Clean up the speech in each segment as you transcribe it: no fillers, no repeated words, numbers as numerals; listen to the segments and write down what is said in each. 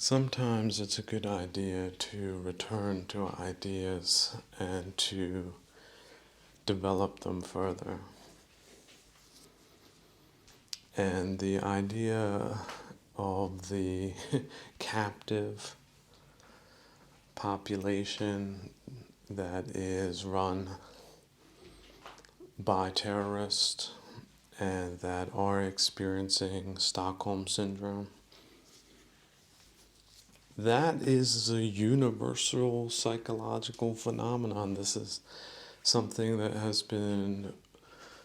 Sometimes it's a good idea to return to ideas and to develop them further. And the idea of the captive population that is run by terrorists and that are experiencing Stockholm Syndrome, that is a universal psychological phenomenon. This is something that has been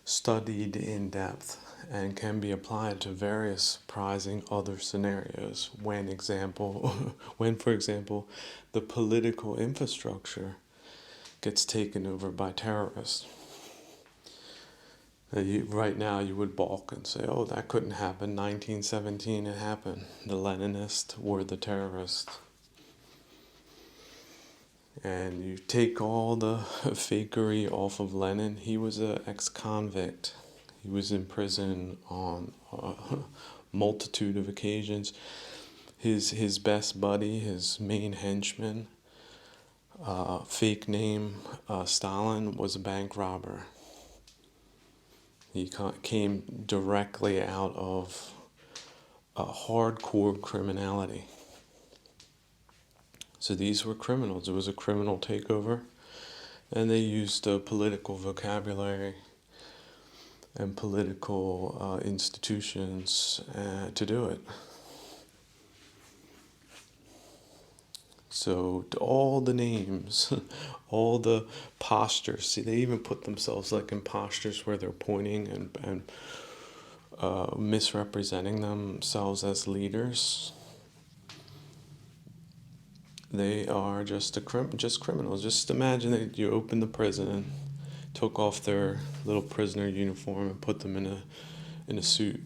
studied in depth and can be applied to various surprising other scenarios when, for example, the political infrastructure gets taken over by terrorists. Right now you would balk and say, oh, that couldn't happen. 1917 it happened. The Leninists were the terrorists. And you take all the fakery off of Lenin. He was an ex-convict. He was in prison on a multitude of occasions. His best buddy, his main henchman, fake name Stalin, was a bank robber. He came directly out of hardcore criminality. So these were criminals. It was a criminal takeover, and they used political vocabulary and political institutions to do it. So all the names, all the postures, see, they even put themselves like in postures where they're pointing and misrepresenting themselves as leaders. They are just criminals. Just imagine that you opened the prison, took off their little prisoner uniform and put them in a suit.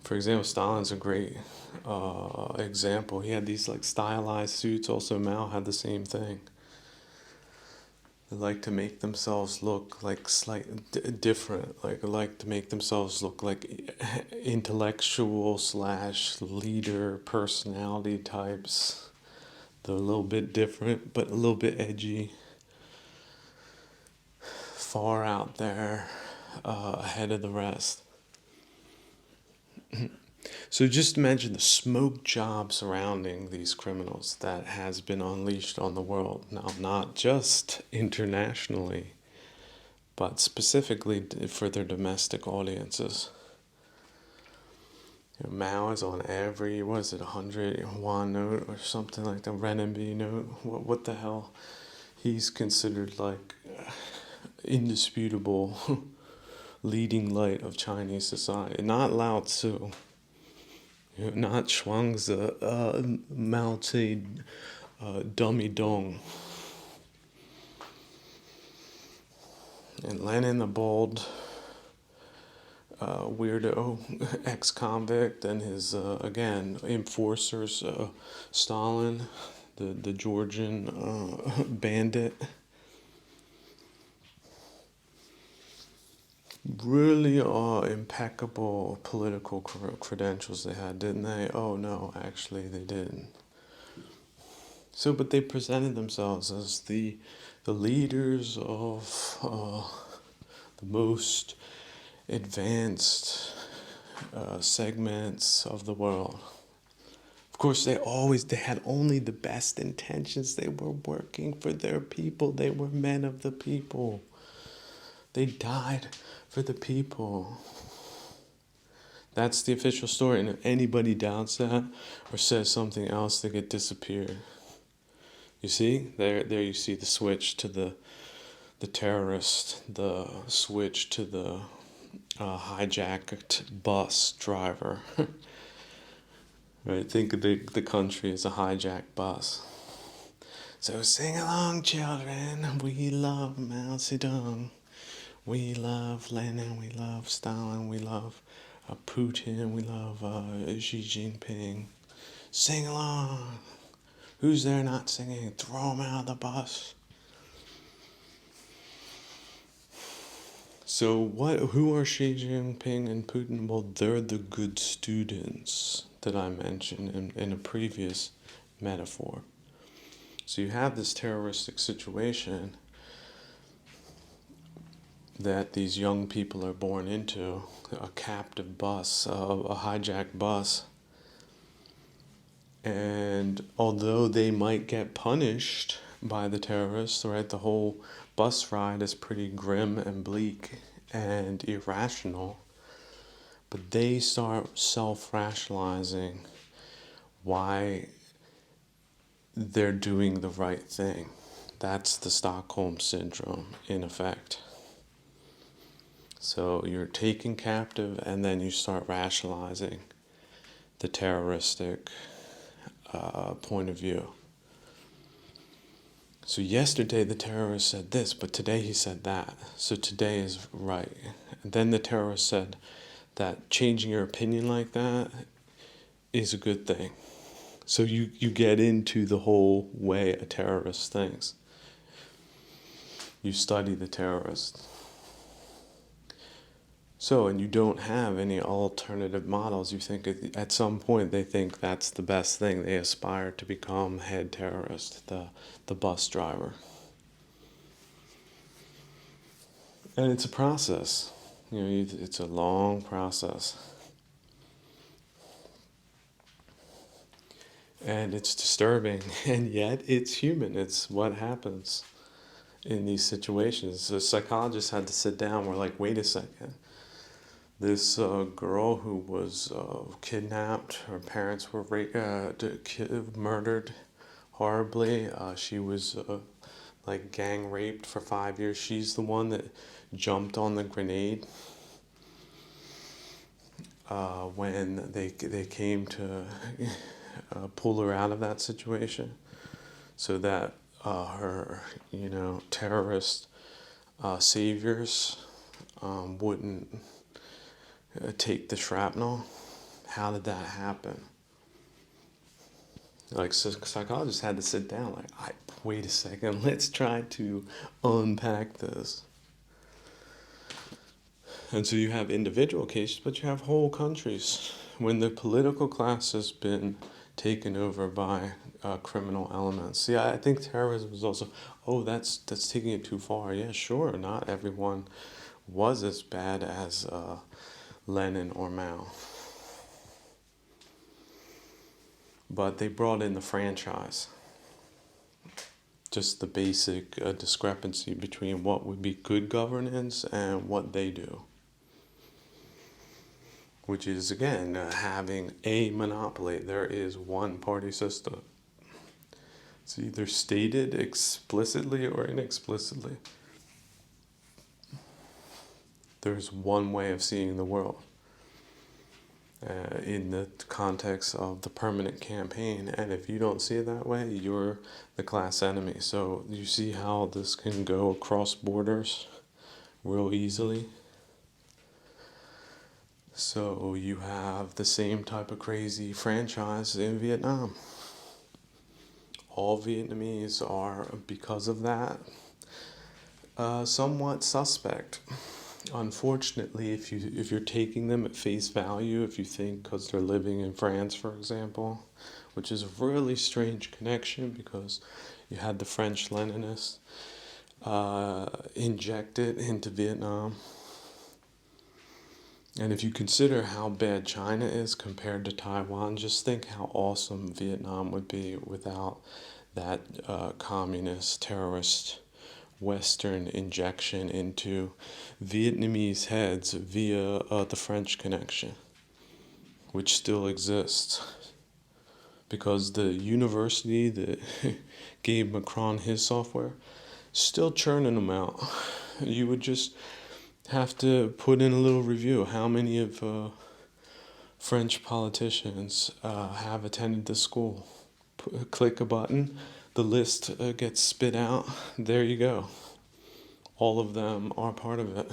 For example, Stalin's a great example. He had these like stylized suits. Also, Mao had the same thing. They like to make themselves look like slightly different. Like to make themselves look like intellectual / leader personality types. They're a little bit different, but a little bit edgy. Far out there, ahead of the rest. So just imagine the smoke job surrounding these criminals that has been unleashed on the world. Now, not just internationally, but specifically for their domestic audiences. Mao is on every, 100 yuan note or something like that, renminbi note. What the hell? He's considered like indisputable leading light of Chinese society. Not Lao Tzu. Not Chuangzi, Mao Tse, Dummy Dong. And Lenin, the bald weirdo ex-convict, and his, again, enforcers, Stalin, the Georgian bandit. Really impeccable political credentials they had, didn't they? Oh no, actually they didn't. So, but they presented themselves as the leaders of the most advanced segments of the world. Of course, they had only the best intentions. They were working for their people. They were men of the people. They died for the people. That's the official story. And if anybody doubts that or says something else, they get disappeared. You see? There you see the switch to the terrorist, the switch to the hijacked bus driver. Right? Think of the country as a hijacked bus. So sing along, children. We love Mao Zedong. We love Lenin, we love Stalin, we love Putin, we love Xi Jinping. Sing along. Who's there not singing? Throw them out of the bus. So who are Xi Jinping and Putin? Well, they're the good students that I mentioned in a previous metaphor. So you have this terroristic situation that these young people are born into, a captive bus, a hijacked bus. And although they might get punished by the terrorists, right, the whole bus ride is pretty grim and bleak and irrational, but they start self-rationalizing why they're doing the right thing. That's the Stockholm Syndrome, in effect. So you're taken captive and then you start rationalizing the terroristic point of view. So yesterday the terrorist said this, but today he said that. So today is right. And then the terrorist said that changing your opinion like that is a good thing. So you get into the whole way a terrorist thinks. You study the terrorist. So, and you don't have any alternative models. You think at some point they think that's the best thing. They aspire to become head terrorist, the bus driver. And it's a process. You know, it's a long process. And it's disturbing, and yet it's human. It's what happens in these situations. The psychologists had to sit down. We're like, wait a second. This girl who was kidnapped, her parents were murdered horribly. She was like gang raped for 5 years. She's the one that jumped on the grenade when they came to pull her out of that situation, so that her terrorist saviors wouldn't take the shrapnel. How did that happen? Like, psychologists had to sit down, like, wait a second, let's try to unpack this. And so you have individual cases, but you have whole countries. When the political class has been taken over by criminal elements. See, I think terrorism is also, that's taking it too far. Yeah, sure, not everyone was as bad as Lenin or Mao. But they brought in the franchise. Just the basic discrepancy between what would be good governance and what they do. Which is, again, having a monopoly. There is one party system. It's either stated explicitly or inexplicitly. There's one way of seeing the world in the context of the permanent campaign. And if you don't see it that way, you're the class enemy. So you see how this can go across borders real easily. So you have the same type of crazy franchise in Vietnam. All Vietnamese are, because of that, somewhat suspect. Unfortunately, if you're taking them at face value, if you think because they're living in France, for example, which is a really strange connection because you had the French Leninists injected into Vietnam. And if you consider how bad China is compared to Taiwan, just think how awesome Vietnam would be without that communist, terrorist, Western injection into Vietnamese heads via the French connection, which still exists. Because the university that gave Macron his software, still churning them out. You would just have to put in a little review. How many of French politicians have attended the school? Click a button, the list gets spit out. There you go. All of them are part of it.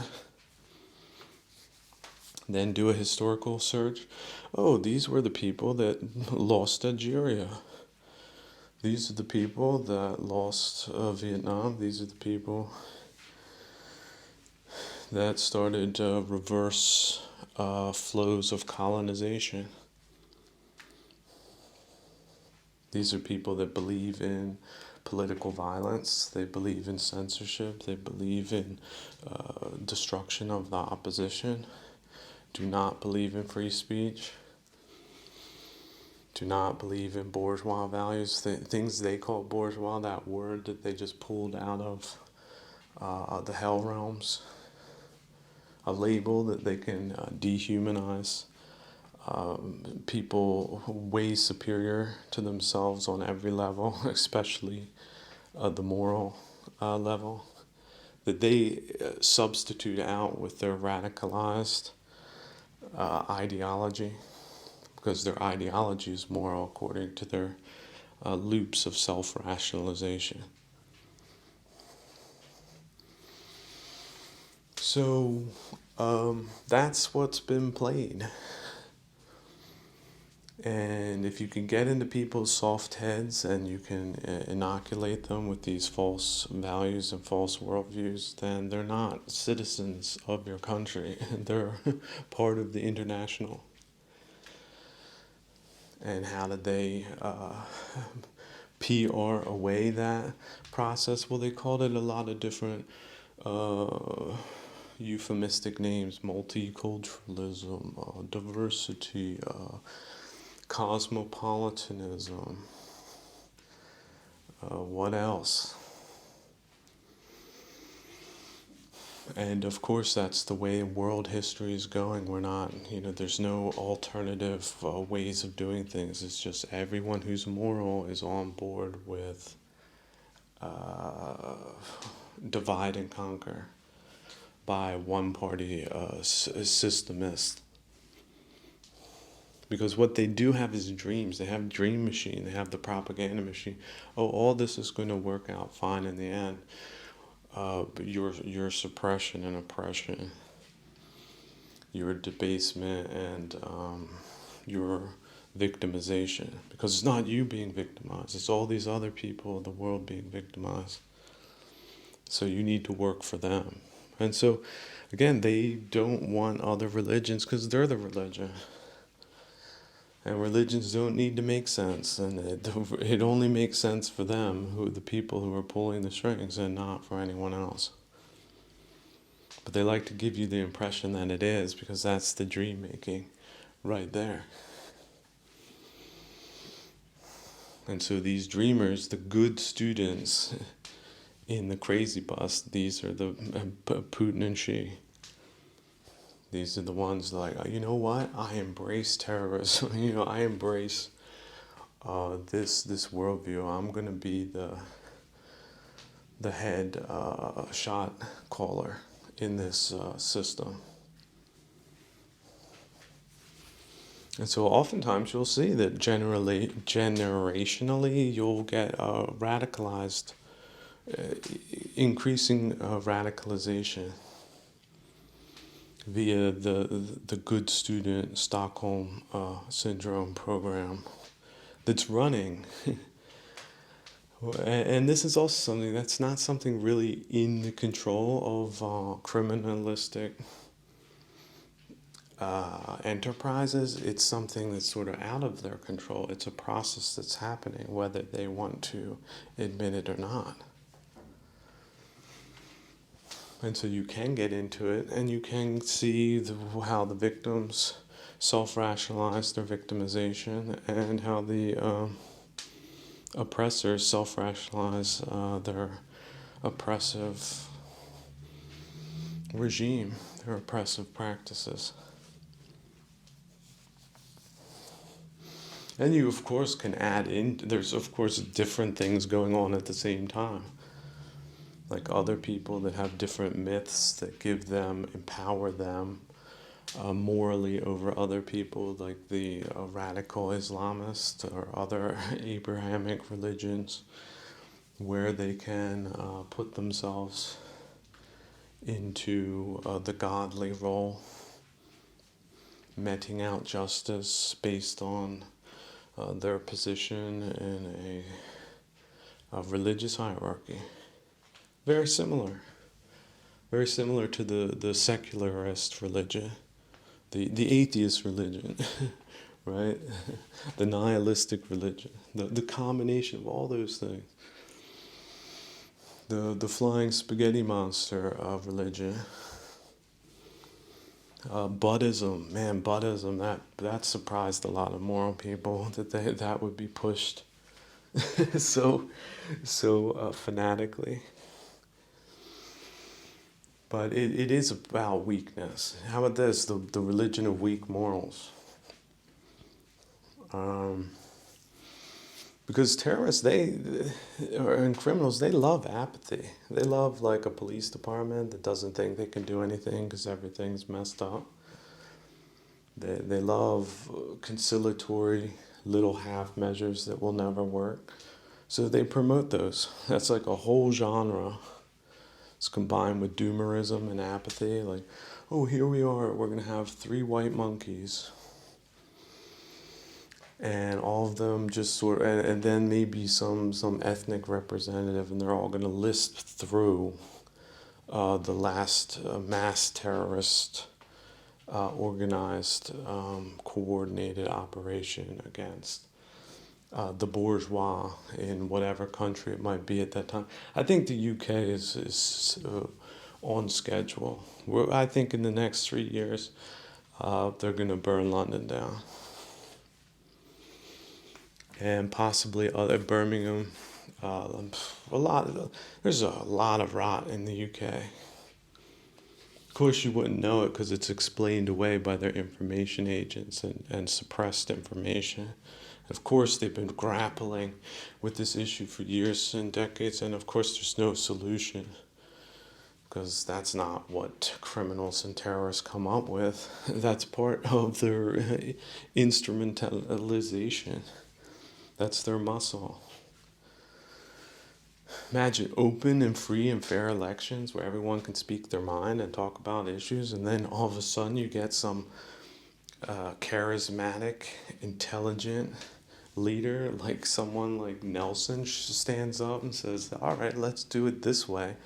Then do a historical search. Oh, these were the people that lost Algeria. These are the people that lost Vietnam. These are the people that started reverse flows of colonization. These are people that believe in political violence, they believe in censorship, they believe in destruction of the opposition, do not believe in free speech, do not believe in bourgeois values, things they call bourgeois, that word that they just pulled out of the hell realms, a label that they can dehumanize people way superior to themselves on every level, especially the moral level, that they substitute out with their radicalized ideology, because their ideology is moral according to their loops of self-rationalization. So that's what's been played. And if you can get into people's soft heads and you can inoculate them with these false values and false worldviews, then they're not citizens of your country. They're part of the international. And how did they PR away that process? Well, they called it a lot of different euphemistic names: multiculturalism, diversity, cosmopolitanism. What else? And of course, that's the way world history is going. We're not, there's no alternative ways of doing things. It's just everyone who's moral is on board with divide and conquer by one party systemist. Because what they do have is dreams. They have dream machine. They have the propaganda machine. Oh, all this is going to work out fine in the end. But your suppression and oppression, your debasement and your victimization. Because it's not you being victimized. It's all these other people in the world being victimized. So you need to work for them. And so, again, they don't want other religions because they're the religion. And religions don't need to make sense, and it only makes sense for them, the people who are pulling the strings, and not for anyone else. But they like to give you the impression that it is, because that's the dream making right there. And so these dreamers, the good students in the crazy bus, these are the Putin and Xi. These are the ones like, you know what? I embrace terrorism. I embrace this worldview. I'm going to be the head shot caller in this system. And so oftentimes you'll see that generationally you'll get radicalized, increasing radicalization via the good student Stockholm syndrome program that's running. And this is also something that's not something really in the control of criminalistic enterprises. It's something that's sort of out of their control. It's a process that's happening, whether they want to admit it or not. And so you can get into it, and you can see how the victims self-rationalize their victimization, and how the oppressors self-rationalize their oppressive regime, their oppressive practices. And you, of course, can add in, there's, of course, different things going on at the same time. Like other people that have different myths that empower them morally over other people, like the radical Islamists or other Abrahamic religions, where they can put themselves into the godly role, meting out justice based on their position in a religious hierarchy. Very similar Very similar to the secularist religion, the atheist religion, right? The nihilistic religion, the combination of all those things. The flying spaghetti monster of religion. Buddhism, man, Buddhism, that surprised a lot of moral people that that would be pushed so fanatically. But it is about weakness. How about this? The religion of weak morals. Um, because terrorists, and criminals, they love apathy. They love like a police department that doesn't think they can do anything because everything's messed up. They love conciliatory little half measures that will never work. So they promote those. That's like a whole genre. It's combined with doomerism and apathy. Like, oh, here we are. We're going to have 3 white monkeys. And all of them just sort of, and then maybe some ethnic representative, and they're all going to list through the last mass terrorist organized, coordinated operation against the bourgeois in whatever country it might be at that time. I think the UK is on schedule. I think in the next 3 years, they're going to burn London down. And possibly other Birmingham. There's a lot of rot in the UK. Of course, you wouldn't know it because it's explained away by their information agents and suppressed information. Of course, they've been grappling with this issue for years and decades, and of course, there's no solution because that's not what criminals and terrorists come up with. That's part of their instrumentalization. That's their muscle. Imagine open and free and fair elections where everyone can speak their mind and talk about issues, and then all of a sudden you get some charismatic, intelligent leader like someone like Nelson stands up and says, all right, let's do it this way.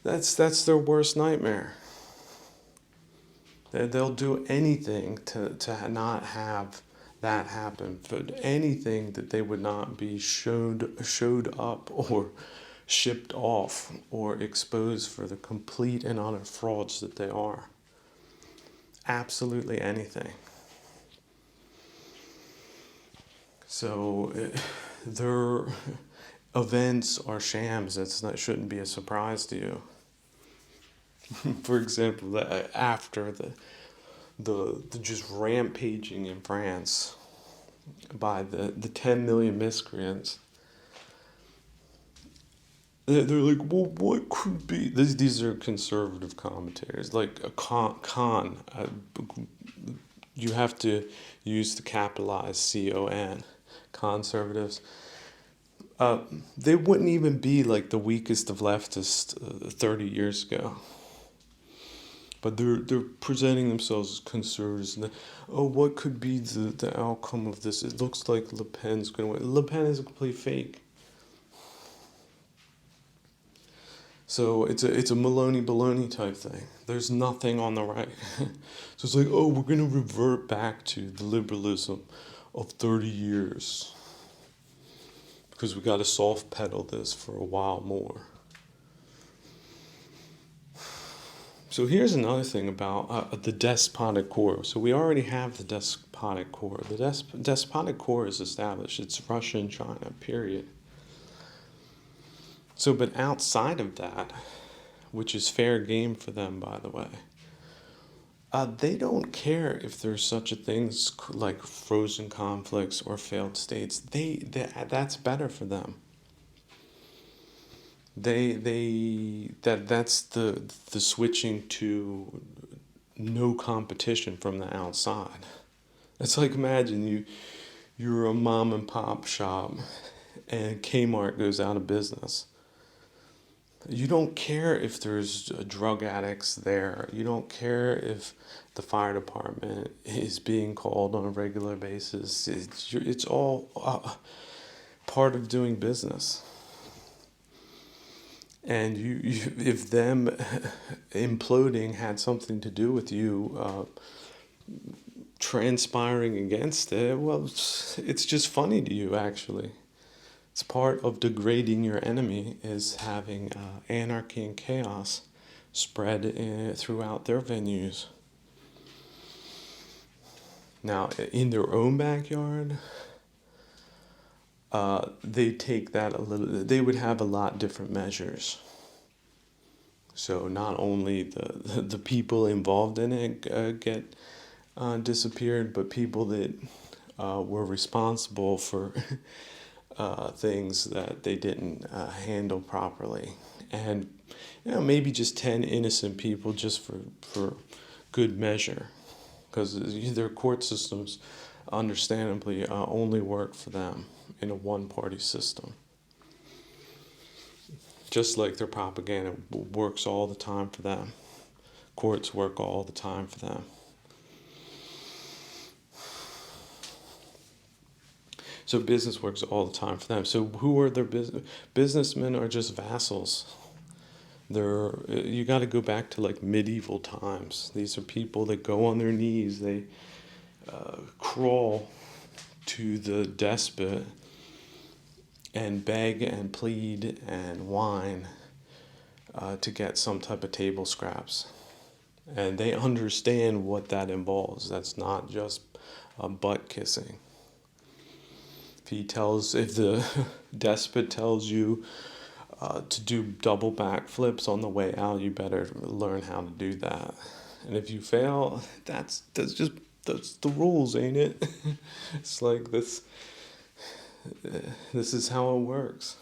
That's their worst nightmare. They'll do anything to not have that happen, but anything that they would not be showed up or shipped off or exposed for the complete and utter frauds that they are. Absolutely anything. So their events are shams. That shouldn't be a surprise to you. For example, after the just rampaging in France by the 10 million miscreants, they're like, well, what could be? These are conservative commentators, like a con. You have to use the capitalized CON, conservatives. They wouldn't even be like the weakest of leftists 30 years ago. But they're presenting themselves as conservatives. And what could be the outcome of this? It looks like Le Pen's going to win. Le Pen is a complete fake. So it's a Maloney baloney type thing. There's nothing on the right. So it's like, oh, we're going to revert back to the liberalism of 30 years. Because we got to soft pedal this for a while more. So here's another thing about the despotic core. So we already have the despotic core. The despotic core is established. It's Russia and China, period. So, but outside of that, which is fair game for them, by the way, they don't care if there's such a thing like frozen conflicts or failed states. That's better for them. That's the switching to no competition from the outside. It's like, imagine you're a mom and pop shop and Kmart goes out of business. You don't care if there's drug addicts there. You don't care if the fire department is being called on a regular basis. It's all part of doing business. And if them imploding had something to do with you transpiring against it, well, it's just funny to you, actually. It's part of degrading your enemy is having anarchy and chaos spread throughout their venues. Now, in their own backyard, they take that a little. They would have a lot different measures. So not only the people involved in it get disappeared, but people that were responsible for things that they didn't handle properly, and maybe just 10 innocent people just for good measure, because their court systems, understandably, only work for them in a one-party system. Just like their propaganda works all the time for them, courts work all the time for them. So business works all the time for them. So who are their businessmen? Are just vassals. You got to go back to like medieval times. These are people that go on their knees. They crawl to the despot and beg and plead and whine to get some type of table scraps. And they understand what that involves. That's not just butt kissing. If the despot tells you to do double backflips on the way out, you better learn how to do that. And if you fail, that's the rules, ain't it? It's like this. This is how it works.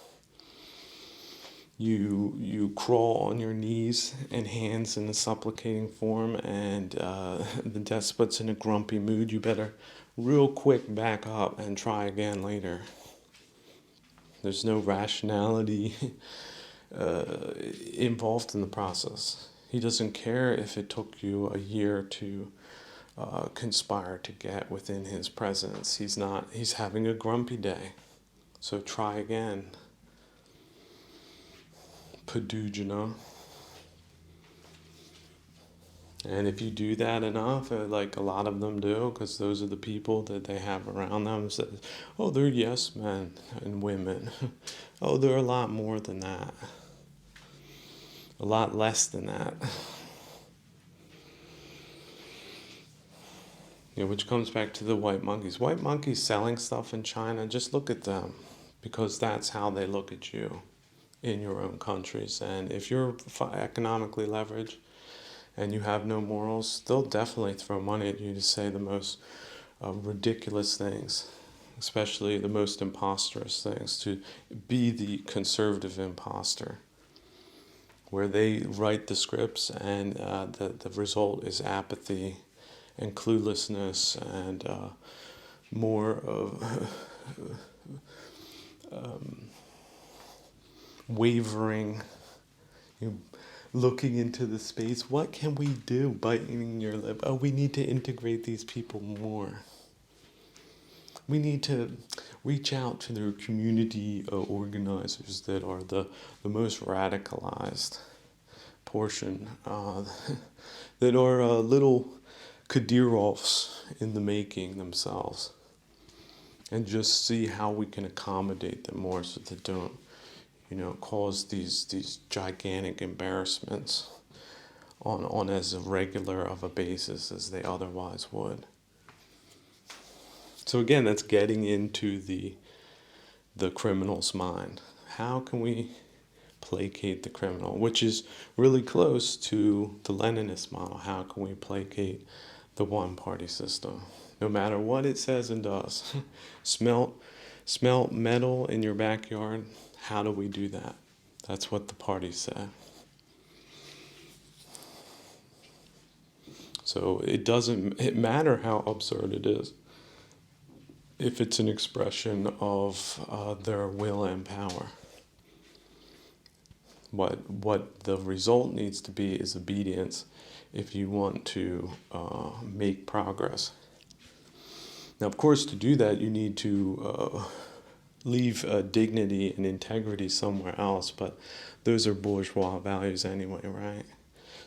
You crawl on your knees and hands in a supplicating form, and the despot's in a grumpy mood. You better real quick back up and try again later. There's no rationality involved in the process. He doesn't care if it took you a year to conspire to get within his presence. He's having a grumpy day. So try again. Padujana. And if you do that enough, like a lot of them do, because those are the people that they have around them, says, oh, they're yes men and women. Oh, they're a lot more than that. A lot less than that. Which comes back to the white monkeys. White monkeys selling stuff in China, just look at them, because that's how they look at you in your own countries. And if you're economically leveraged and you have no morals, they'll definitely throw money at you to say the most ridiculous things, especially the most imposterous things, to be the conservative imposter, where they write the scripts and the result is apathy and cluelessness and more of wavering, looking into the space. What can we do? Biting your lip. Oh, we need to integrate these people more. We need to reach out to their community organizers that are the most radicalized portion, that are little Kadyrovs in the making themselves, and just see how we can accommodate them more so they don't, cause these gigantic embarrassments on as regular of a basis as they otherwise would. So again, that's getting into the criminal's mind. How can we placate the criminal, which is really close to the Leninist model? How can we placate the one-party system, no matter what it says and does? Smelt metal in your backyard. How do we do that? That's what the party said. So it doesn't matter how absurd it is, if it's an expression of their will and power. What the result needs to be is obedience if you want to make progress. Now, of course, to do that, you need to leave dignity and integrity somewhere else, but those are bourgeois values anyway, right?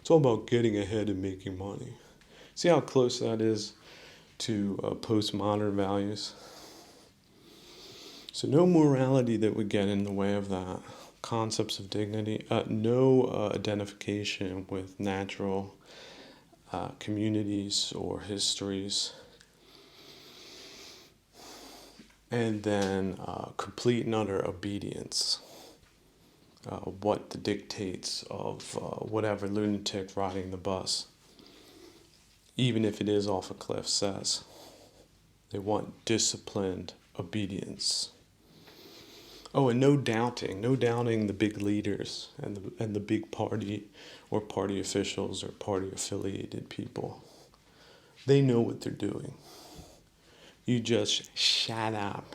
It's all about getting ahead and making money. See how close that is to postmodern values? So no morality that would get in the way of that. Concepts of dignity, no identification with natural communities or histories, and then complete and utter obedience. What the dictates of whatever lunatic riding the bus, even if it is off a cliff, says. They want disciplined obedience. Oh, and no doubting the big leaders and the big party or party officials or party affiliated people. They know what they're doing. You just shut up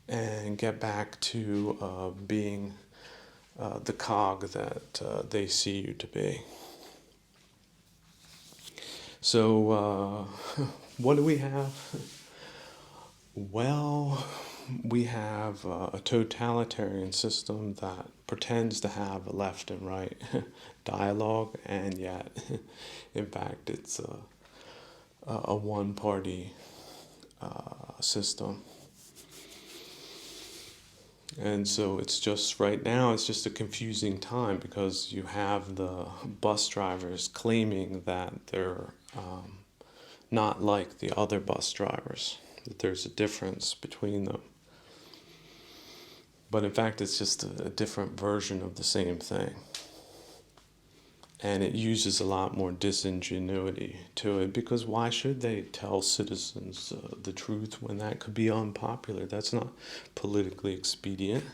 and get back to being the cog that they see you to be. So, what do we have? Well, we have a totalitarian system that pretends to have a left and right dialogue, and yet, in fact, it's a one-party system. And so it's just right now, it's just a confusing time because you have the bus drivers claiming that they're not like the other bus drivers, that there's a difference between them. But in fact, it's just a different version of the same thing. And it uses a lot more disingenuity to it, because why should they tell citizens the truth when that could be unpopular? That's not politically expedient.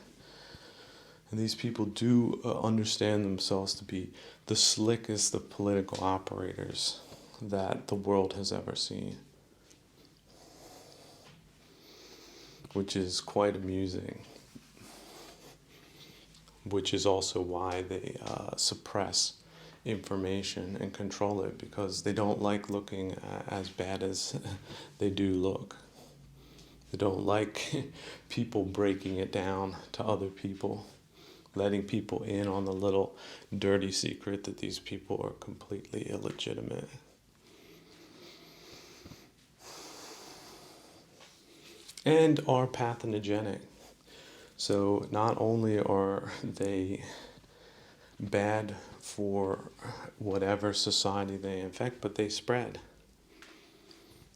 And these people do understand themselves to be the slickest of political operators that the world has ever seen, which is quite amusing, which is also why they suppress information and control it, because they don't like looking as bad as they do look. They don't like people breaking it down to other people, letting people in on the little dirty secret that these people are completely illegitimate. And are pathogenic. So not only are they bad for whatever society they infect, but they spread.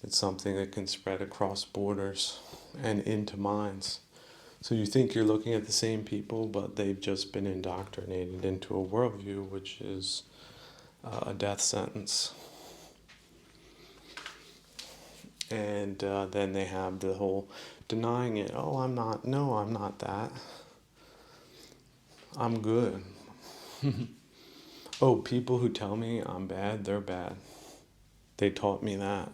It's something that can spread across borders and into minds. So you think you're looking at the same people, but they've just been indoctrinated into a worldview which is a death sentence. And then they have the whole denying it. Oh, I'm not that. I'm good. Oh, people who tell me I'm bad, they're bad. They taught me that.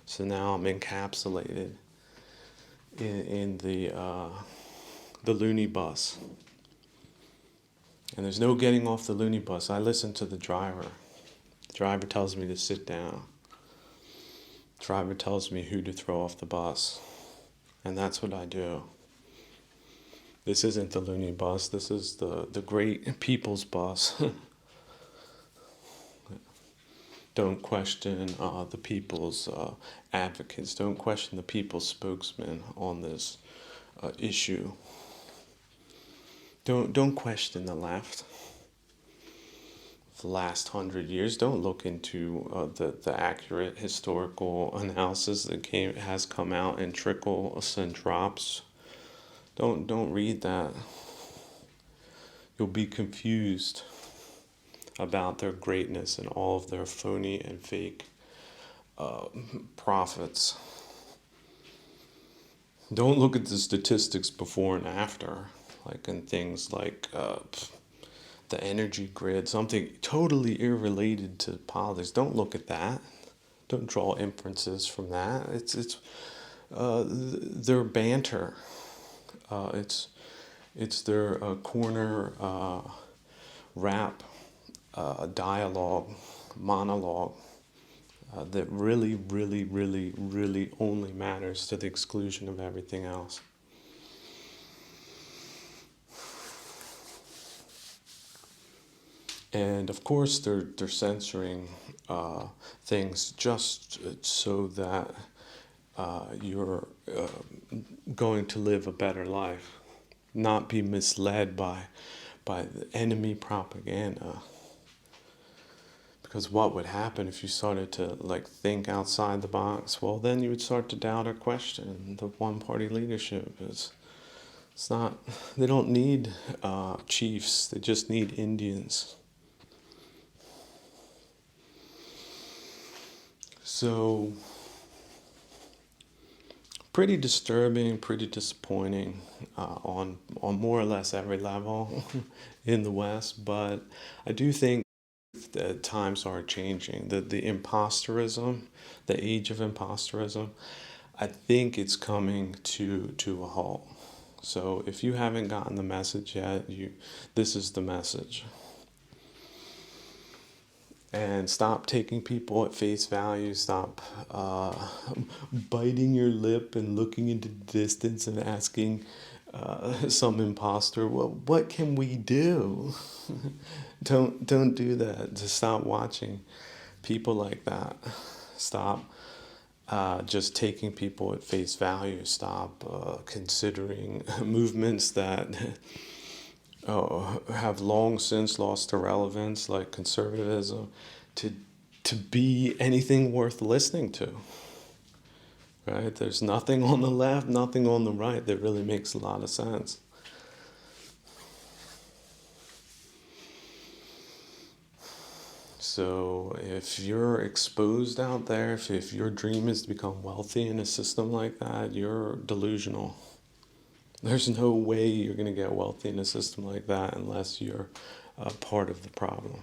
So now I'm encapsulated in the loony bus. And there's no getting off the loony bus. I listen to the driver. The driver tells me to sit down. The driver tells me who to throw off the bus. And that's what I do. This isn't the loony bus. This is the great people's bus. Don't question the people's advocates. Don't question the people's spokesmen on this issue. Don't question the left. The last 100 years, don't look into the accurate historical analysis that has come out in trickles and drops. Don't read that. You'll be confused about their greatness and all of their phony and fake profits. Don't look at the statistics before and after, like in things like the energy grid, something totally irrelated to politics. Don't look at that. Don't draw inferences from that. It's their banter. It's their corner rap dialogue, monologue that really, really, really, really only matters to the exclusion of everything else. And of course, they're censoring things just so that you're going to live a better life, not be misled by the enemy propaganda. Because what would happen if you started to like think outside the box? Well, then you would start to doubt or question the one-party leadership. It's not. They don't need chiefs. They just need Indians. So, pretty disturbing, pretty disappointing on more or less every level in the West. But I do think that times are changing. The imposterism, the age of imposterism, I think it's coming to a halt. So if you haven't gotten the message yet, this is the message. And stop taking people at face value. Stop biting your lip and looking into the distance and asking some imposter, well, what can we do? Don't do that. Just stop watching people like that. Stop just taking people at face value. Stop considering movements that have long since lost their relevance, like conservatism, to be anything worth listening to. Right? There's nothing on the left, nothing on the right that really makes a lot of sense. So if you're exposed out there, if your dream is to become wealthy in a system like that, you're delusional. There's no way you're going to get wealthy in a system like that unless you're part of the problem.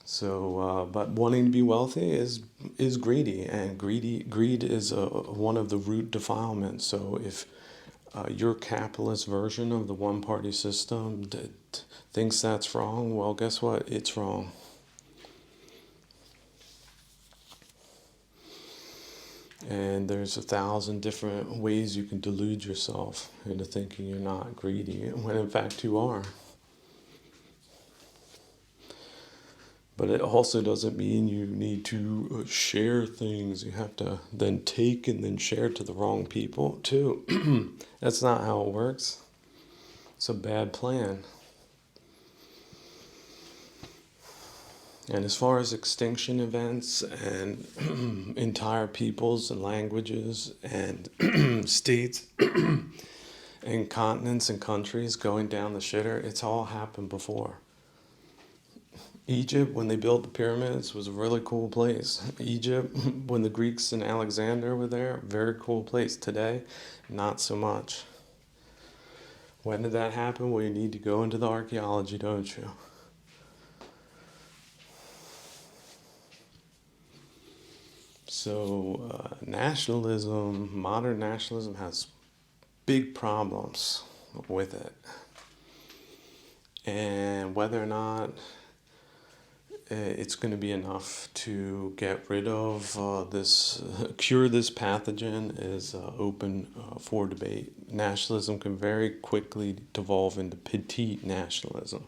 So, but wanting to be wealthy is greedy, and greed is one of the root defilements. So if your capitalist version of the one-party system thinks that's wrong, well, guess what? It's wrong. And there's 1,000 different ways you can delude yourself into thinking you're not greedy, when in fact you are. But it also doesn't mean you need to share things. You have to then take and then share to the wrong people too. That's not how it works. It's a bad plan. And as far as extinction events and entire peoples and languages and states and continents and countries going down the shitter, it's all happened before. Egypt, when they built the pyramids, was a really cool place. Egypt, when the Greeks and Alexander were there, very cool place. Today, not so much. When did that happen? Well, you need to go into the archaeology, don't you? So nationalism, modern nationalism, has big problems with it. And whether or not it's going to be enough to get rid of cure this pathogen is open for debate. Nationalism can very quickly devolve into petite nationalism.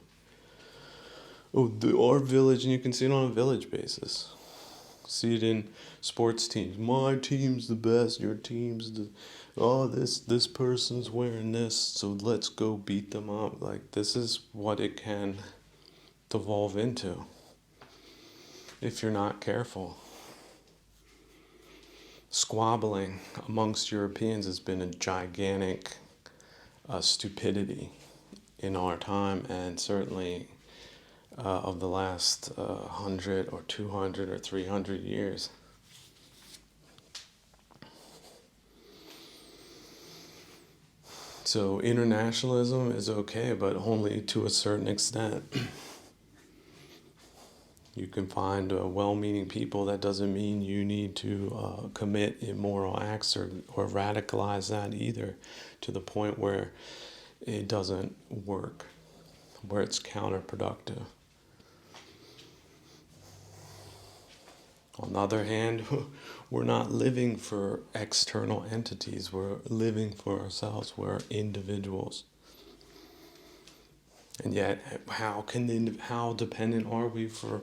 Oh, our village, and you can see it on a village basis. See it in sports teams. My team's the best. Your team's the. Oh, this person's wearing this, so let's go beat them up. Like, this is what it can devolve into if you're not careful. Squabbling amongst Europeans has been a gigantic stupidity in our time, and certainly of the last 100 or 200 or 300 years. So internationalism is okay, but only to a certain extent. You can find well-meaning people. That doesn't mean you need to commit immoral acts or radicalize that either, to the point where it doesn't work, where it's counterproductive. On the other hand, we're not living for external entities. We're living for ourselves. We're individuals. And yet, how dependent are we for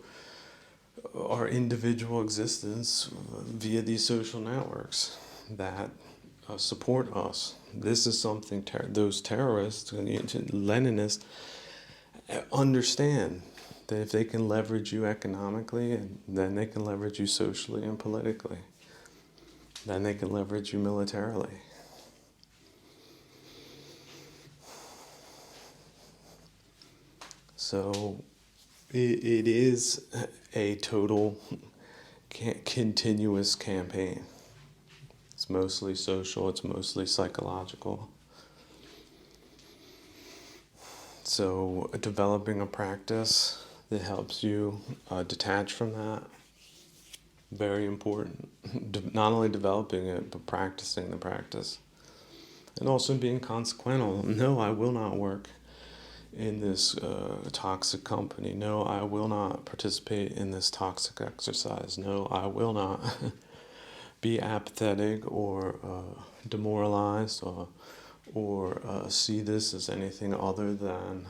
our individual existence via these social networks that support us? This is something those terrorists, Leninists, understand that if they can leverage you economically, and then they can leverage you socially and politically, then they can leverage you militarily. So it is a total continuous campaign. It's mostly social, it's mostly psychological. So developing a practice that helps you detach from that, very important. Not only developing it, but practicing the practice. And also being consequential. No, I will not work in this toxic company. No, I will not participate in this toxic exercise. No, I will not be apathetic or demoralized or see this as anything other than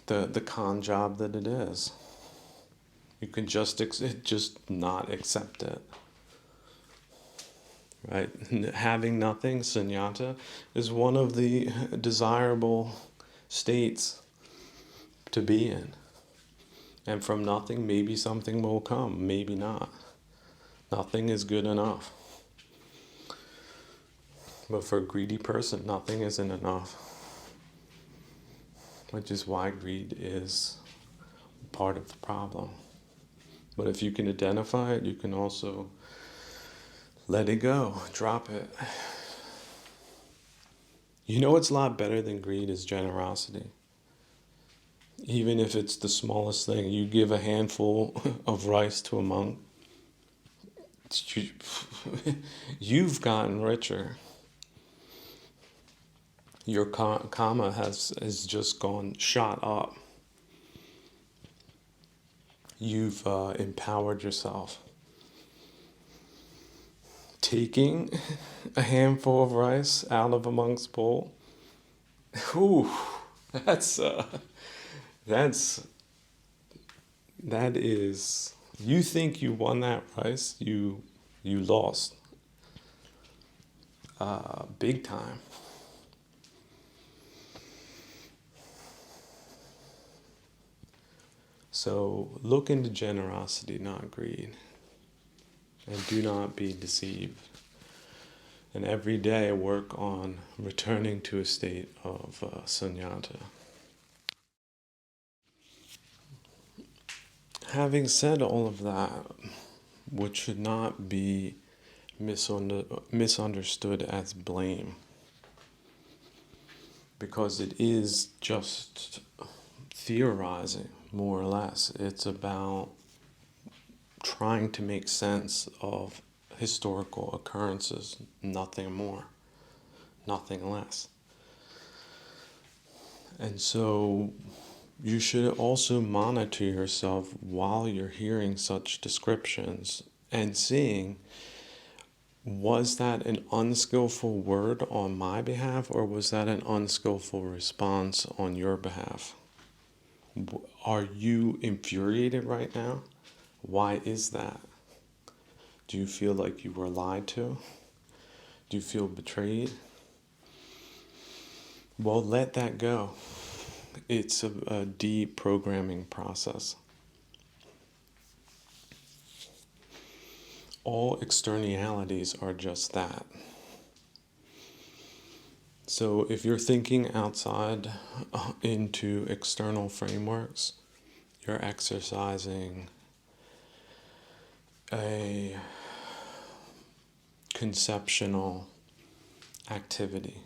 the con job that it is. You can just not accept it. Right? Having nothing, sunyata, is one of the desirable states to be in. And from nothing, maybe something will come, maybe not. Nothing is good enough. But for a greedy person, nothing isn't enough. Which is why greed is part of the problem. But if you can identify it, you can also let it go, drop it. You know what's a lot better than greed is generosity. Even if it's the smallest thing, you give a handful of rice to a monk, you've gotten richer. Your karma has just gone shot up. You've empowered yourself. Taking a handful of rice out of a monk's bowl, whew, that is, you think you won that rice, you lost, big time. So look into generosity, not greed. And do not be deceived. And every day work on returning to a state of sunyata. Having said all of that, what should not be misunderstood as blame, because it is just theorizing, more or less. It's about trying to make sense of historical occurrences, nothing more, nothing less. And so you should also monitor yourself while you're hearing such descriptions and seeing, was that an unskillful word on my behalf, or was that an unskillful response on your behalf? Are you infuriated right now? Why is that? Do you feel like you were lied to? Do you feel betrayed? Well, let that go. It's a deprogramming process. All externalities are just that. So if you're thinking outside into external frameworks, you're exercising a conceptual activity.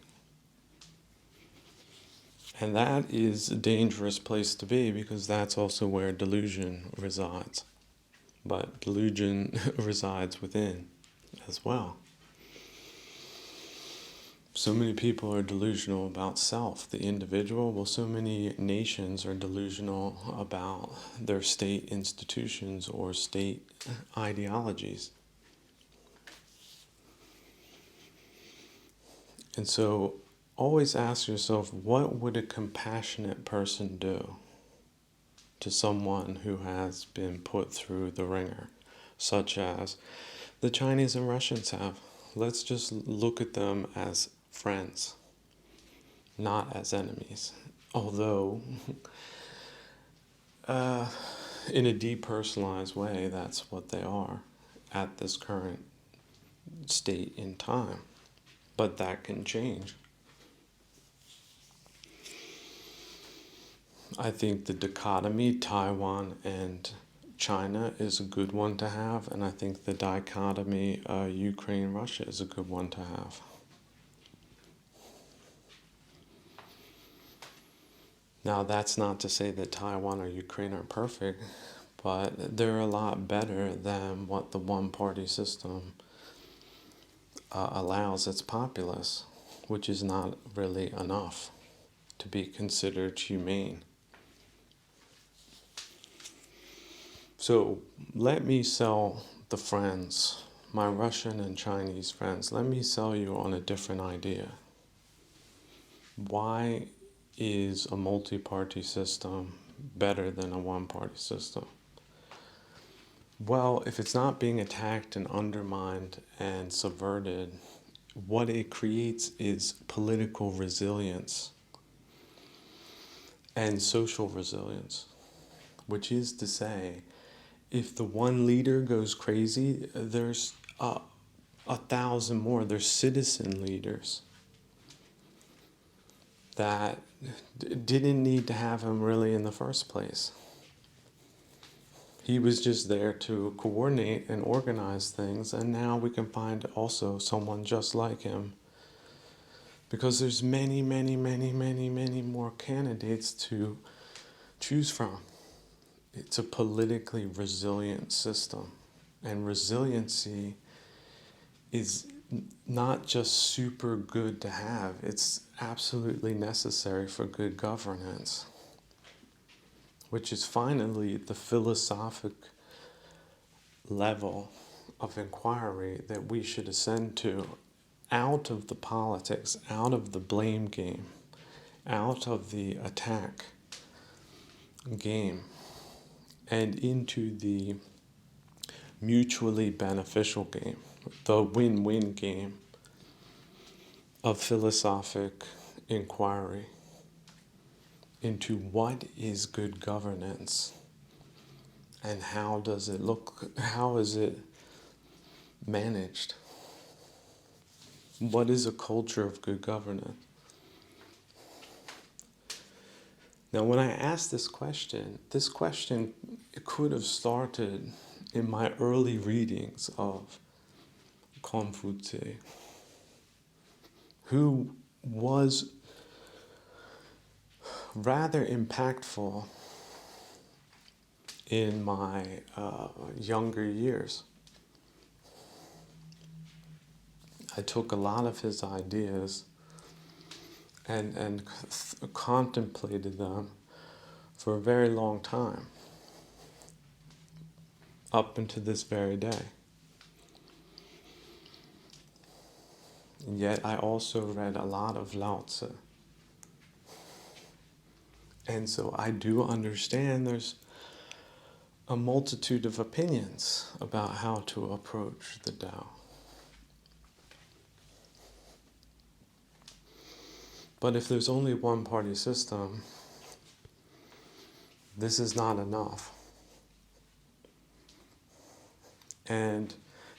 And that is a dangerous place to be, because that's also where delusion resides. But delusion resides within as well. So many people are delusional about self, the individual. Well, so many nations are delusional about their state institutions or state ideologies. And so always ask yourself, what would a compassionate person do to someone who has been put through the ringer, such as the Chinese and Russians have? Let's just look at them as friends, not as enemies. Although, in a depersonalized way, that's what they are at this current state in time. But that can change. I think the dichotomy, Taiwan and China, is a good one to have, and I think the dichotomy, Ukraine, Russia, is a good one to have. Now, that's not to say that Taiwan or Ukraine are perfect, but they're a lot better than what the one-party system allows its populace, which is not really enough to be considered humane. So let me sell the friends, my Russian and Chinese friends, let me sell you on a different idea. Why is a multi-party system better than a one-party system? Well, if it's not being attacked and undermined and subverted, what it creates is political resilience and social resilience, which is to say, if the one leader goes crazy, there's 1,000 more. There's citizen leaders that didn't need to have him really in the first place. He was just there to coordinate and organize things, and now we can find also someone just like him. Because there's many, many, many, many, many more candidates to choose from. It's a politically resilient system. And resiliency is not just super good to have, it's absolutely necessary for good governance, which is finally the philosophic level of inquiry that we should ascend to, out of the politics, out of the blame game, out of the attack game, and into the mutually beneficial game, the win-win game of philosophic inquiry into what is good governance and how does it look, how is it managed? What is a culture of good governance? Now, when I asked this question it could have started in my early readings of Confucius, who was rather impactful in my younger years. I took a lot of his ideas and contemplated them for a very long time, up until this very day. And yet I also read a lot of Lao Tzu. And so I do understand there's a multitude of opinions about how to approach the Tao. But if there's only one party system, this is not enough. And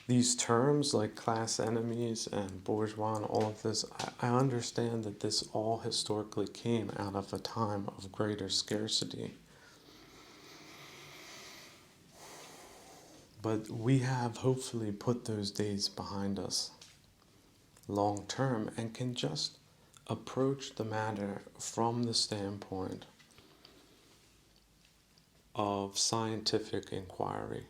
these terms like class enemies and bourgeois and all of this, I understand that this all historically came out of a time of greater scarcity. But we have hopefully put those days behind us long term and can just approach the matter from the standpoint of scientific inquiry.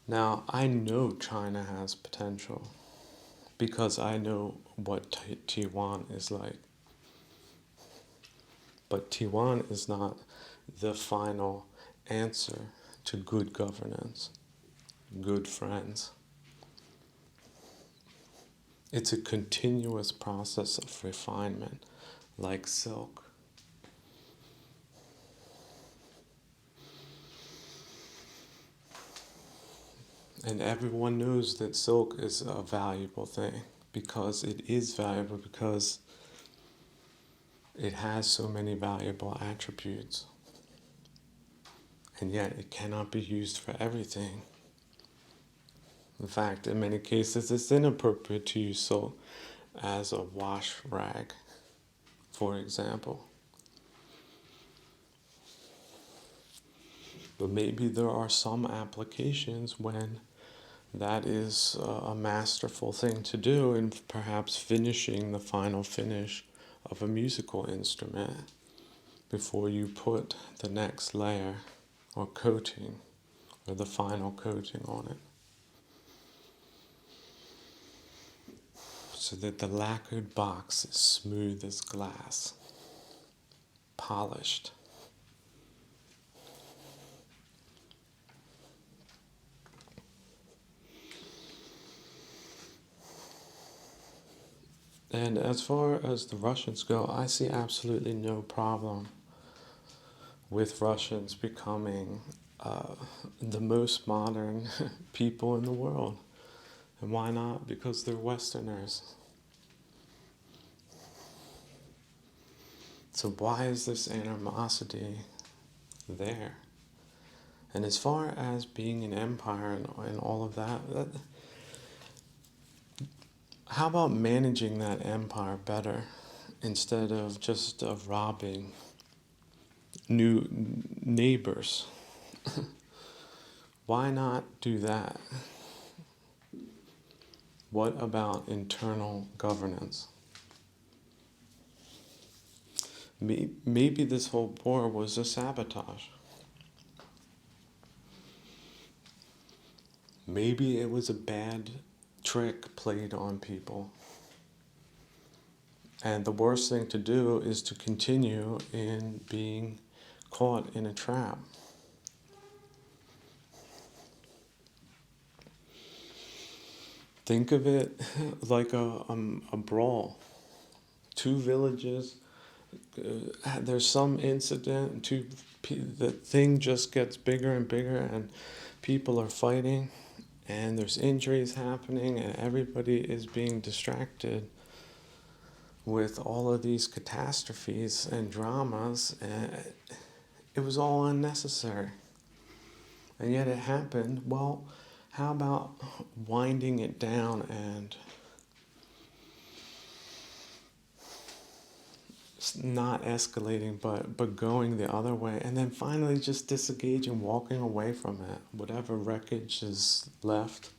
Now, I know China has potential because I know what Taiwan is like. But Taiwan is not the final answer to good governance, good friends, It's a continuous process of refinement, like silk. And everyone knows that silk is a valuable thing because it is valuable because it has so many valuable attributes. And yet it cannot be used for everything. In fact, in many cases, it's inappropriate to use silk as a wash rag, for example. But maybe there are some applications when that is a masterful thing to do in perhaps finishing the final finish of a musical instrument before you put the next layer or coating or the final coating on it. So that the lacquered box is smooth as glass, polished. And as far as the Russians go, I see absolutely no problem with Russians becoming the most modern people in the world. And why not? Because they're Westerners. So why is this animosity there? And as far as being an empire and all of that, how about managing that empire better instead of just robbing new neighbors? Why not do that? What about internal governance? Maybe this whole war was a sabotage. Maybe it was a bad trick played on people. And the worst thing to do is to continue in being caught in a trap. Think of it like a brawl. Two villages, there's some incident, the thing just gets bigger and bigger, and people are fighting, and there's injuries happening, and everybody is being distracted with all of these catastrophes and dramas, and it was all unnecessary. And yet it happened. Well, how about winding it down and not escalating, but going the other way, and then finally just disengaging, walking away from it, whatever wreckage is left.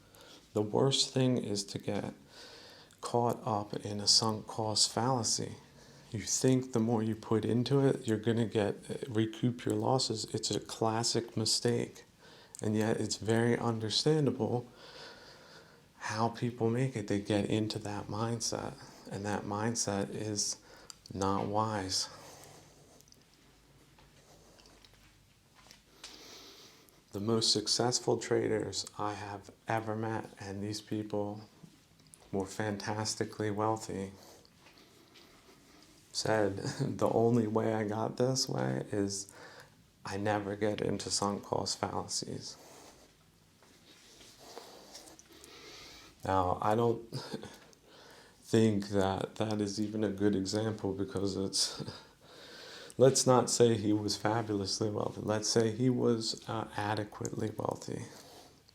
The worst thing is to get caught up in a sunk cost fallacy. You think the more you put into it, you're going to recoup your losses. It's a classic mistake, and yet it's very understandable how people make it. They get into that mindset, and that mindset is not wise. The most successful traders I have ever met, and these people were fantastically wealthy, said the only way I got this way is I never get into sunk cost fallacies. Now, I don't think that is even a good example, because it's let's not say he was fabulously wealthy. Let's say he was adequately wealthy,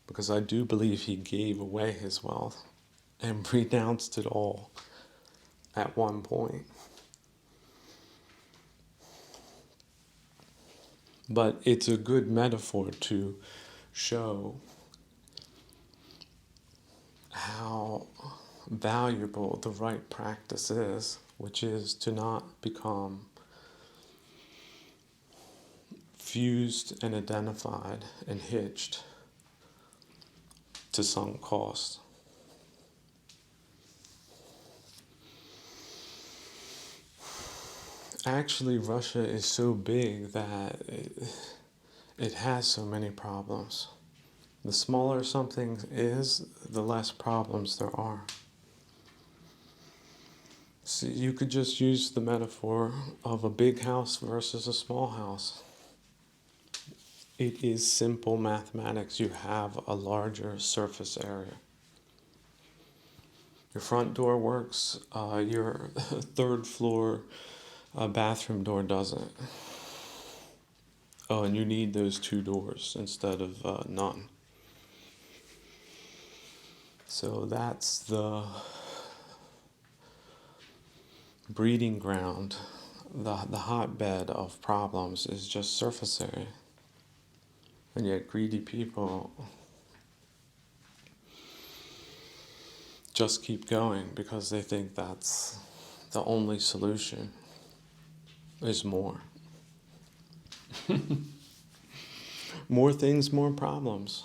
because I do believe he gave away his wealth and renounced it all at one point. But it's a good metaphor to show how valuable the right practice is, which is to not become fused and identified and hitched to sunk cost. Actually, Russia is so big that it has so many problems. The smaller something is, the less problems there are. So you could just use the metaphor of a big house versus a small house. It is simple mathematics. You have a larger surface area. Your front door works, your third floor bathroom door doesn't. Oh, and you need those two doors instead of none. So that's the breeding ground, the hotbed of problems is just surface area. And yet greedy people just keep going because they think that's the only solution is more. More things, more problems.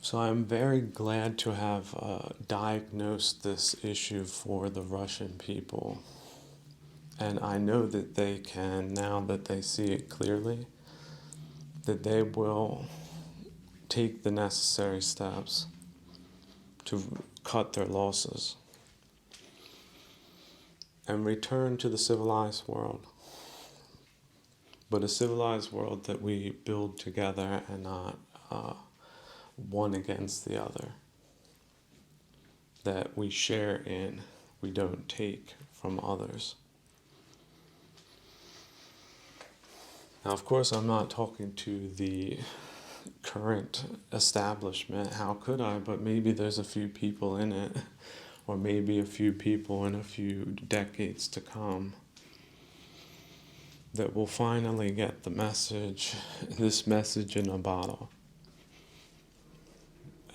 So I'm very glad to have diagnosed this issue for the Russian people. And I know that they can, now that they see it clearly, that they will take the necessary steps to cut their losses and return to the civilized world. But a civilized world that we build together and not one against the other. That we share in, we don't take from others. Now, of course, I'm not talking to the current establishment. How could I? But maybe there's a few people in it, or maybe a few people in a few decades to come that will finally get the message, this message in a bottle.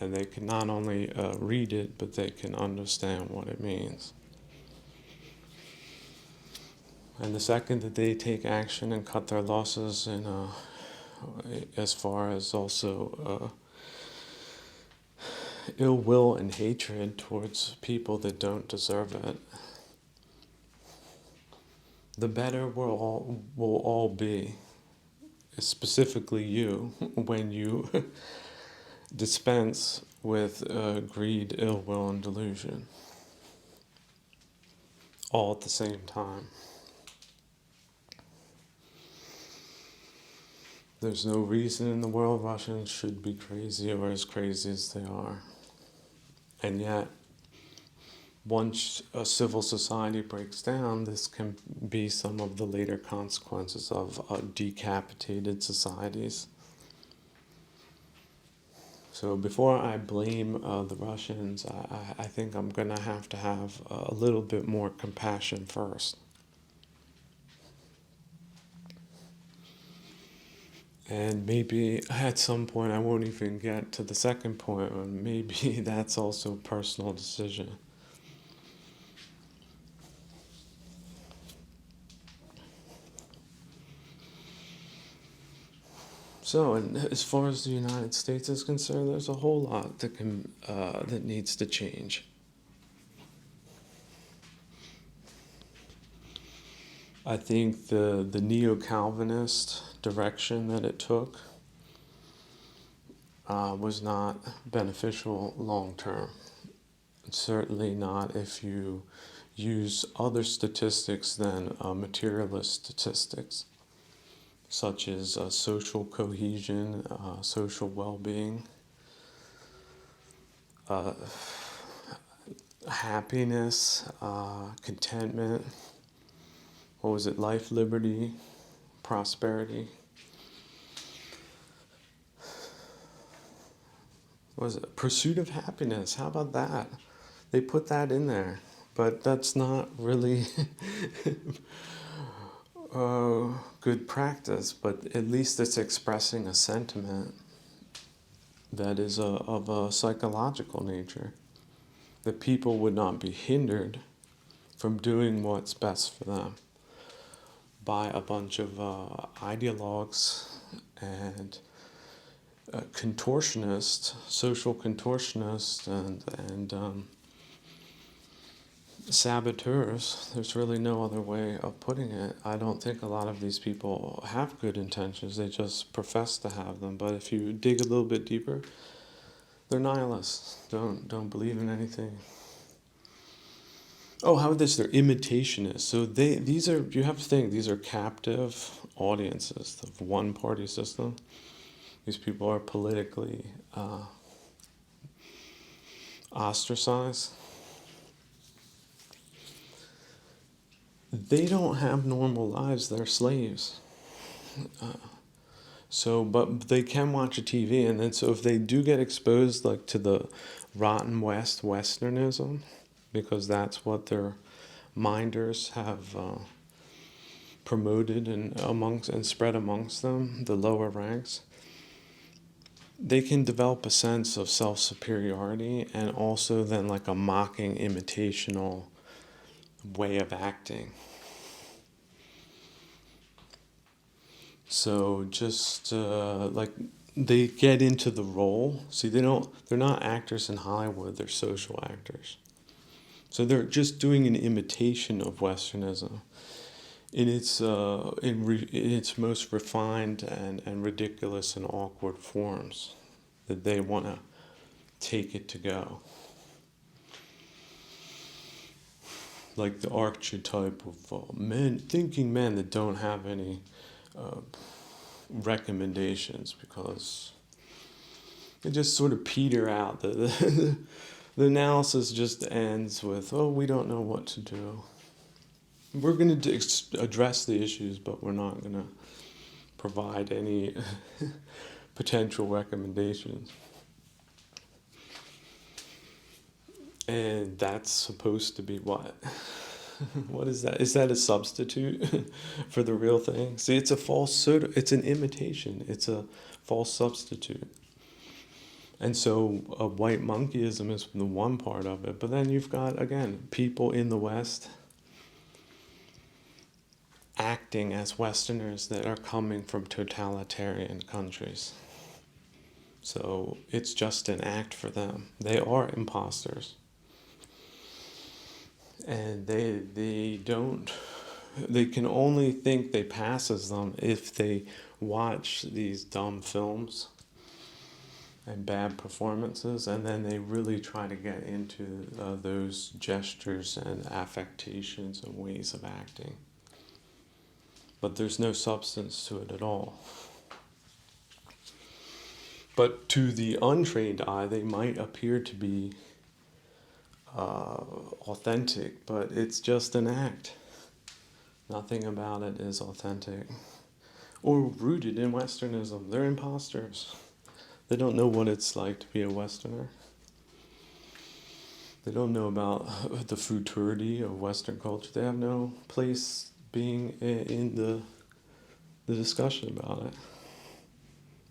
And they can not only read it, but they can understand what it means. And the second that they take action and cut their losses in as far as also ill will and hatred towards people that don't deserve it, the better we'll all be, specifically you, when you dispense with greed, ill will, and delusion, all at the same time. There's no reason in the world Russians should be crazy or as crazy as they are. And yet, once a civil society breaks down, this can be some of the later consequences of decapitated societies. So before I blame the Russians, I think I'm going to have a little bit more compassion first. And maybe at some point I won't even get to the second point, or maybe that's also a personal decision. So, and as far as the United States is concerned, there's a whole lot that needs to change. I think the neo-Calvinist direction that it took was not beneficial long term. Certainly not if you use other statistics than materialist statistics, such as social cohesion, social well-being, happiness, contentment. What was it? Life, liberty, prosperity. What was it? Pursuit of happiness. How about that? They put that in there, but that's not really good practice. But at least it's expressing a sentiment that is of a psychological nature, that people would not be hindered from doing what's best for them by a bunch of ideologues and contortionists, social contortionists, and saboteurs. There's really no other way of putting it. I don't think a lot of these people have good intentions. They just profess to have them. But if you dig a little bit deeper, they're nihilists. Don't believe in anything. Oh, how this? They're imitationists. So these are, you have to think, these are captive audiences of one party system. These people are politically ostracized. They don't have normal lives. They're slaves. So, but they can watch a TV, and then so if they do get exposed like to the rotten West, Westernism, because that's what their minders have promoted and amongst and spread amongst them, the lower ranks, they can develop a sense of self superiority and also then like a mocking, imitational way of acting. So just like they get into the role. See, they're not actors in Hollywood. They're social actors. So they're just doing an imitation of Westernism in its most refined and ridiculous and awkward forms that they want to take it to go. Like the archetype of thinking men that don't have any uh, recommendations because they just sort of peter out. The analysis just ends with, oh, we don't know what to do. We're going to address the issues, but we're not going to provide any potential recommendations. And that's supposed to be what? What is that? Is that a substitute for the real thing? See, it's a it's an imitation. It's a false substitute. And so white monkeyism is the one part of it. But then you've got, again, people in the West acting as Westerners that are coming from totalitarian countries. So it's just an act for them. They are imposters. And they can only think they pass as them if they watch these dumb films and bad performances, and then they really try to get into those gestures and affectations and ways of acting. But there's no substance to it at all. But to the untrained eye, they might appear to be authentic, but it's just an act. Nothing about it is authentic or rooted in Westernism. They're imposters. They don't know what it's like to be a Westerner. They don't know about the futurity of Western culture. They have no place being in the discussion about it.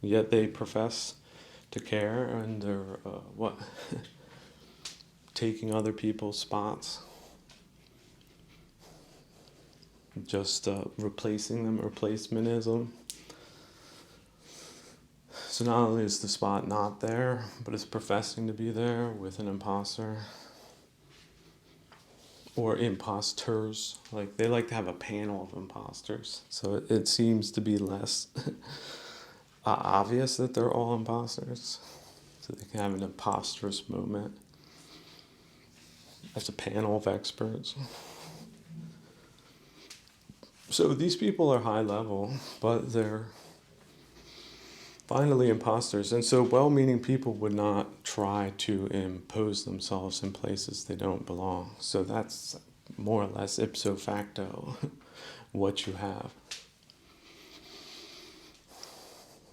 Yet they profess to care, and they're taking other people's spots, just replacing them, replacementism. So not only is the spot not there, but it's professing to be there with an imposter or imposters. Like they like to have a panel of imposters, so it seems to be less obvious that they're all imposters, so they can have an imposterous moment as a panel of experts. So these people are high level, but they're finally imposters. And so well-meaning people would not try to impose themselves in places they don't belong. So that's more or less ipso facto what you have.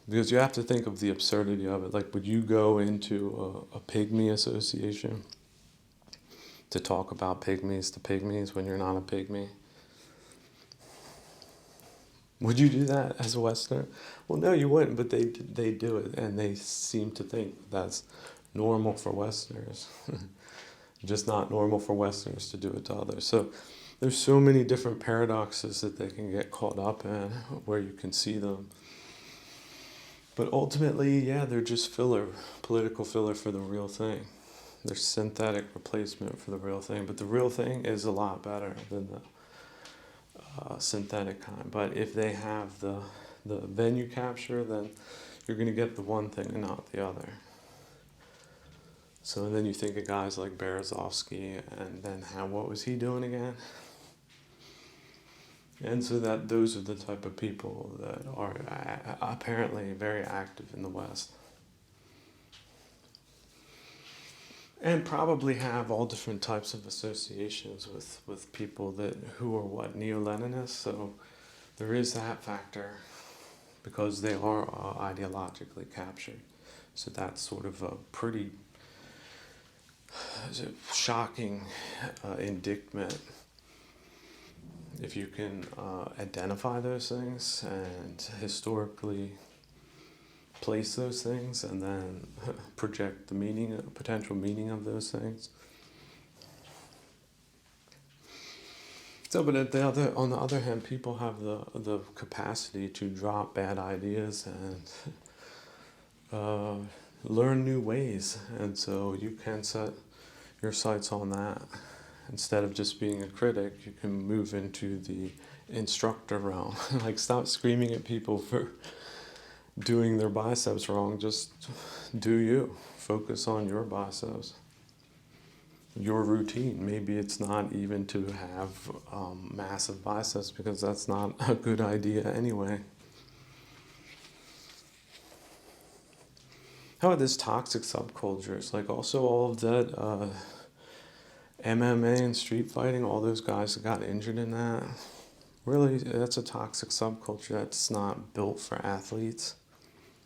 Because you have to think of the absurdity of it. Like, would you go into a pygmy association to talk about pygmies to pygmies when you're not a pygmy? Would you do that as a Westerner? Well, no, you wouldn't, but they do it, and they seem to think that's normal for Westerners. Just not normal for Westerners to do it to others. So there's so many different paradoxes that they can get caught up in where you can see them. But ultimately, yeah, they're just filler, political filler for the real thing. They're synthetic replacement for the real thing, but the real thing is a lot better than the synthetic kind. But if they have the venue capture, then you're going to get the one thing and not the other. So then you think of guys like Berezovsky, and then what was he doing again? And so that those are the type of people that are apparently very active in the West. And probably have all different types of associations with people who are what, neo-Leninists. So there is that factor because they are ideologically captured. So that's sort of a pretty shocking indictment if you can identify those things and historically place those things and then project the potential meaning of those things. So, but on the other hand, people have the capacity to drop bad ideas and learn new ways, and so you can set your sights on that. Instead of just being a critic, you can move into the instructor realm. Like, stop screaming at people for doing their biceps wrong. Just do you. Focus on your biceps, your routine. Maybe it's not even to have massive biceps, because that's not a good idea anyway. How about this toxic subcultures? Like, also all of that MMA and street fighting, all those guys that got injured in that. Really, that's a toxic subculture that's not built for athletes.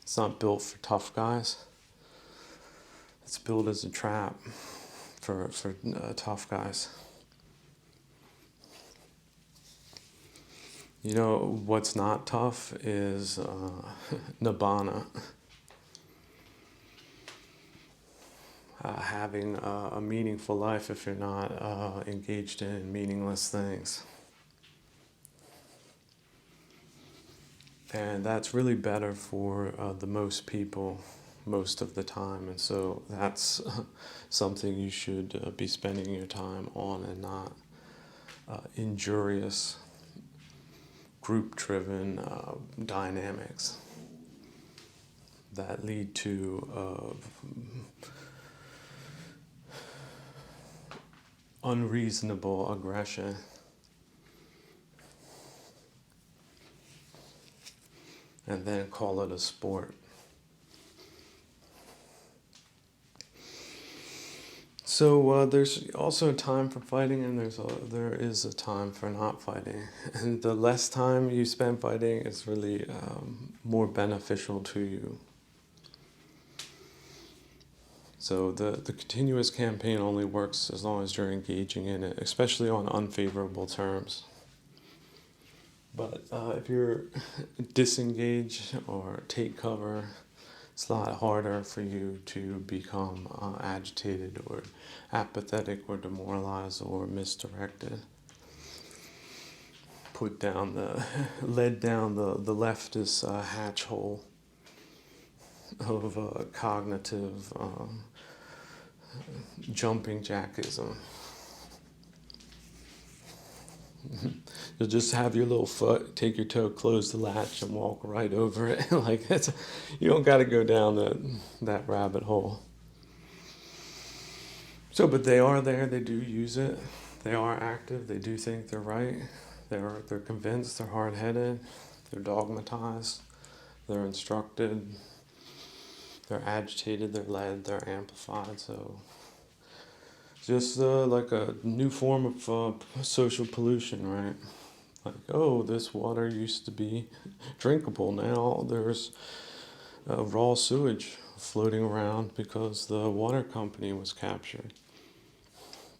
It's not built for tough guys. It's built as a trap for tough guys. You know, what's not tough is Nibbana. Having a meaningful life if you're not engaged in meaningless things. And that's really better for the most people most of the time. And so that's something you should be spending your time on, and not injurious, group-driven dynamics that lead to unreasonable aggression. And then call it a sport. So there's also a time for fighting, and there is a time for not fighting. And the less time you spend fighting is really more beneficial to you. So the continuous campaign only works as long as you're engaging in it, especially on unfavorable terms. But if you're disengaged or take cover, it's a lot harder for you to become agitated or apathetic or demoralized or misdirected. Led down the leftist hatch hole of cognitive jumping jackism. You'll just have your little foot, take your toe, close the latch, and walk right over it. Like, you don't got to go down that rabbit hole. So, but they are there. They do use it. They are active. They do think they're right. They're convinced. They're hard-headed. They're dogmatized. They're instructed. They're agitated. They're led. They're amplified. So, just like a new form of social pollution, right? Like, oh, this water used to be drinkable. Now there's raw sewage floating around because the water company was captured.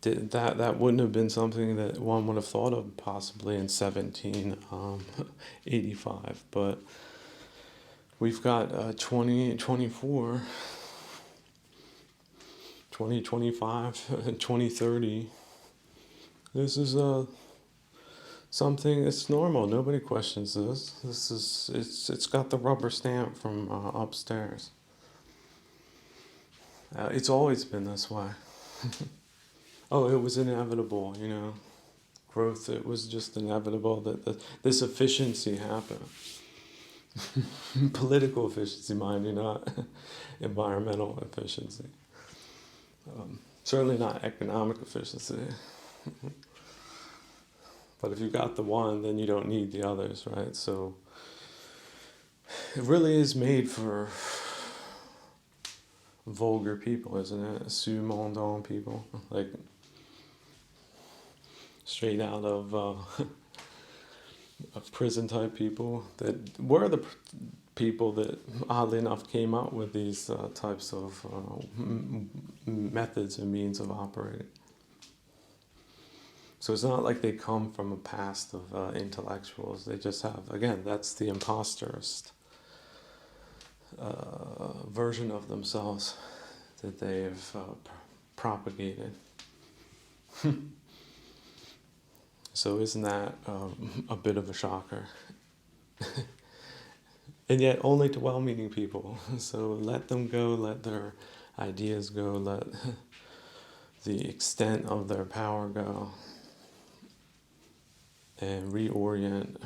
That wouldn't have been something that one would have thought of possibly in 1785. But we've got 2024, 2025, 2030. This is something, it's normal. Nobody questions this. It's got the rubber stamp from upstairs. It's always been this way. Oh, it was inevitable, growth. It was just inevitable that this efficiency happened. Political efficiency, mind you, not environmental efficiency. Certainly not economic efficiency. But if you've got the one, then you don't need the others, right? So it really is made for vulgar people, isn't it? Sous-mondain people, like straight out of prison type people that were the people that, oddly enough, came up with these types of methods and means of operating. So it's not like they come from a past of intellectuals. They just have, again, that's the imposterist version of themselves that they've propagated. So isn't that a bit of a shocker? And yet only to well-meaning people. So let them go, let their ideas go, let the extent of their power go, and reorient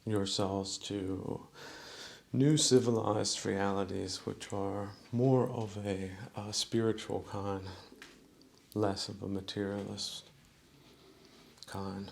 yourselves to new civilized realities, which are more of a spiritual kind, less of a materialist kind.